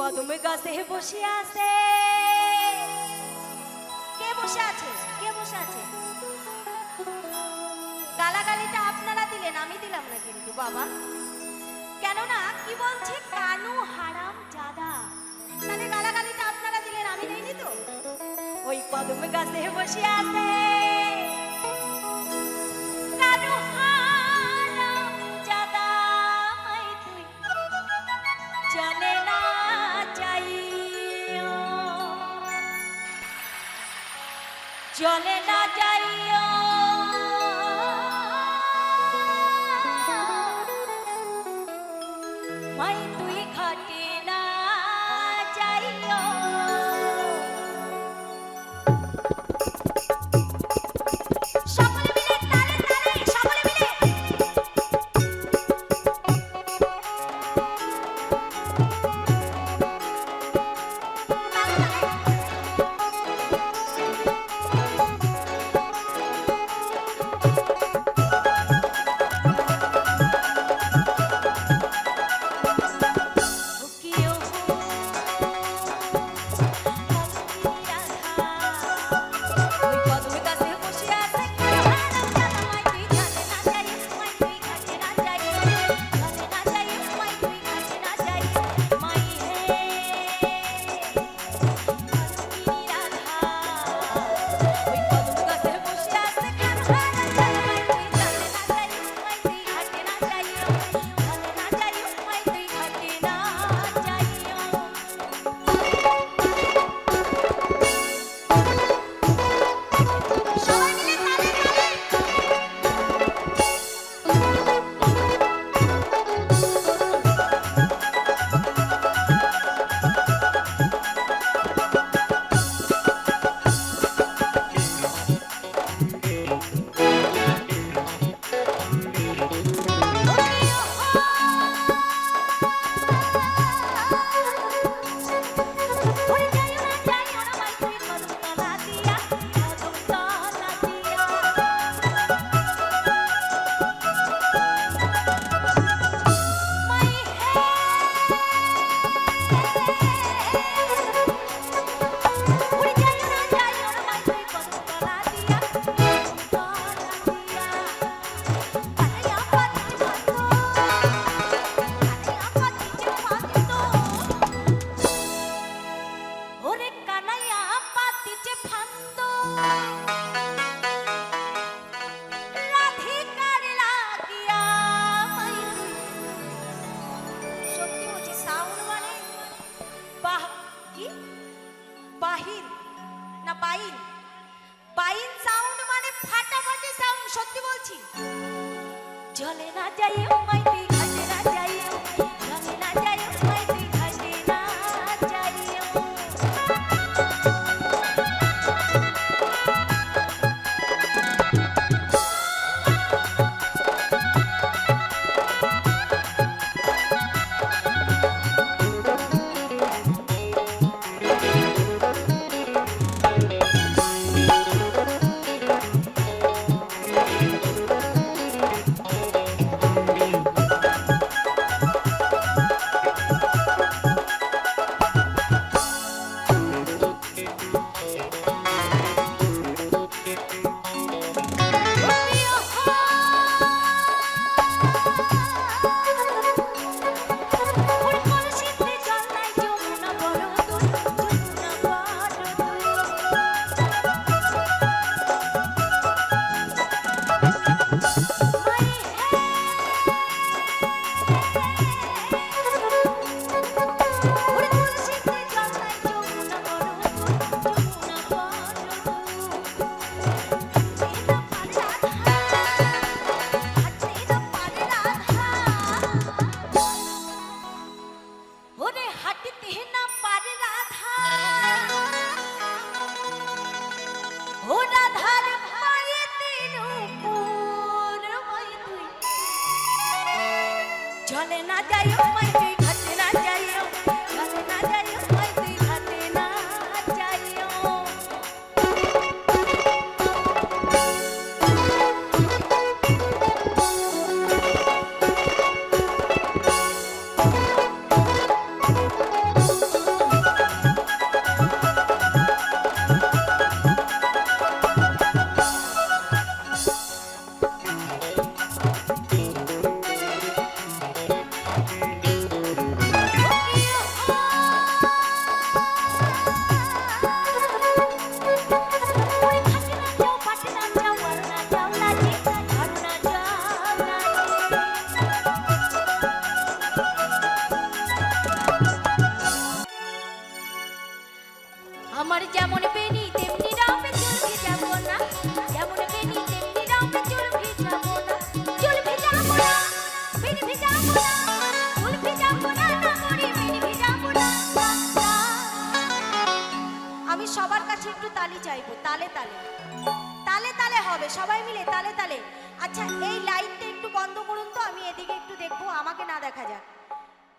কদম গাছে বসে আছে। কে বসে আছে? কে বসে আছে? গালাগালিটা আপনারা দিলেন, আমি দিলাম না কিন্তু বাবা। কেননা কি বলছে? কানু হারাম জাদা। তাহলে গালাগালিটা আপনারা দিলেন, আমি দেইনি তো। ওই কদম গাছে বসে আছে কানু হারাম জাদা, মাই তুই চলে না যাইও, চলে না যাইও, মাই তুই ঘাটে না যাইও। সকলে মিলে তালে তালে, সকলে মিলে বাহির না বাইন, বাইন সাউন্ড মানে ফাটাফাটি সাউন্ড। সত্যি বলছি, চলে না যাইও মাই তুই ঘাটে না যাইও, চলে না যাইও মাই তুই ঘাটে না যাইও। চলে না যাইও মাই তুই ঘাটে না যাইও, চলে না যাইও মাই তুই ঘাটে না যাইও। সবার কাছে একটু তালি চাইবো, তালে তালে তালে তালে হবে, সবাই মিলে তালে তালে। আচ্ছা এই লাইটটা একটু বন্ধ করুন তো, আমি এদিকে একটু দেখবো, আমাকে না দেখা যাক,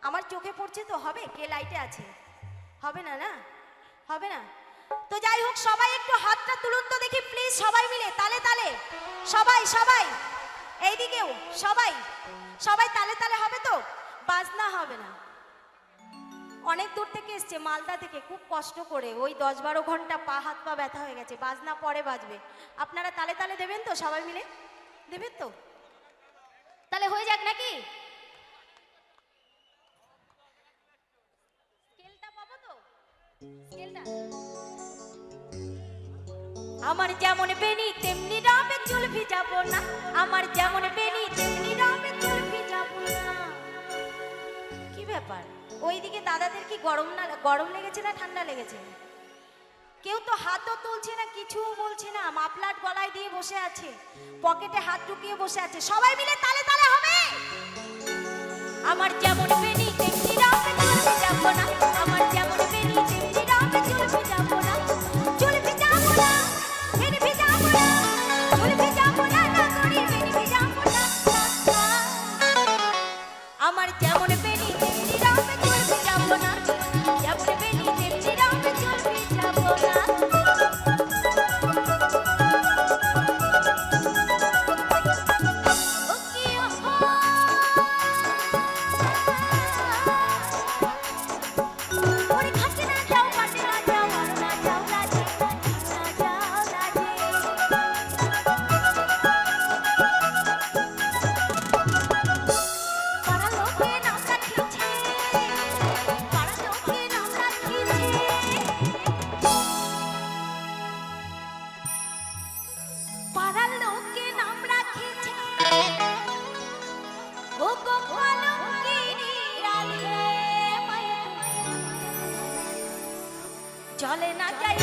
আমার চোখে পড়ছে তো। হবে? কে লাইটে আছে? হবে না, না হবে না। তো যাই হোক, সবাই একটু হাতটা তুলুন তো দেখি প্লিজ, সবাই মিলে তালে তালে। সবাই সবাই এইদিকেও সবাই সবাই তালে তালে হবে তো? বাজনা হবে না, অনেক দূর থেকে এসছে, মালদা থেকে, খুব কষ্ট করে, ওই 10-12 ঘন্টা পা হাত পা ব্যথা হয়ে গেছে। বাজনা পরে বাজবে, আপনারা তালে তালে দেবেন তো? সবাই মিলে দেবেন তো? তাহলে হয়ে যাক নাকি? স্কেলটা পাবো তো? স্কেলটা আমার যেমন বেনি তেমনি রবে চুল ভিজাবো না, আমার যেমন বেনি তেমনি রবে চুল ভিজাবো না। কি ব্যাপার, ওইদিকে দাদাদের কি গরম লেগেছে না ঠান্ডা লেগেছে? কেউ তো হাতও তুলছে না, কিছু বলছে না, মাফলার গলায় দিয়ে বসে আছে, পকেটে হাত ঢুকিয়ে বসে আছে। সবাই মিলে তালে তালে হবে। আমার যেমন বেনি তেমনি রবে চুল ভিজাবো না, আমার যেমন বেনি তেমনি রবে চুল ভিজাবো না, চুল ভিজাবো না, বেনি ভিজাবো না, চুল ভিজাবো না, না করি বেনি ভিজাবো না। আমার যেমন বেনি তেমনি রবে চুল ভিজাবো না, যেমন বেনি তেমনি রবে চুল ভিজাবো না। ও কি ওরে খাটে না যাও, কাটে না যাও, আর না যাও লাজে, না যাও লাজে। পাড়া লোকে নাম রাখিছে, পাড়া লোকে নাম রাখিছে, পাড়ার লোকে নাম রাখিছে, ও গো পালঙ্কিনী রাধে মায়া। চলে না যাই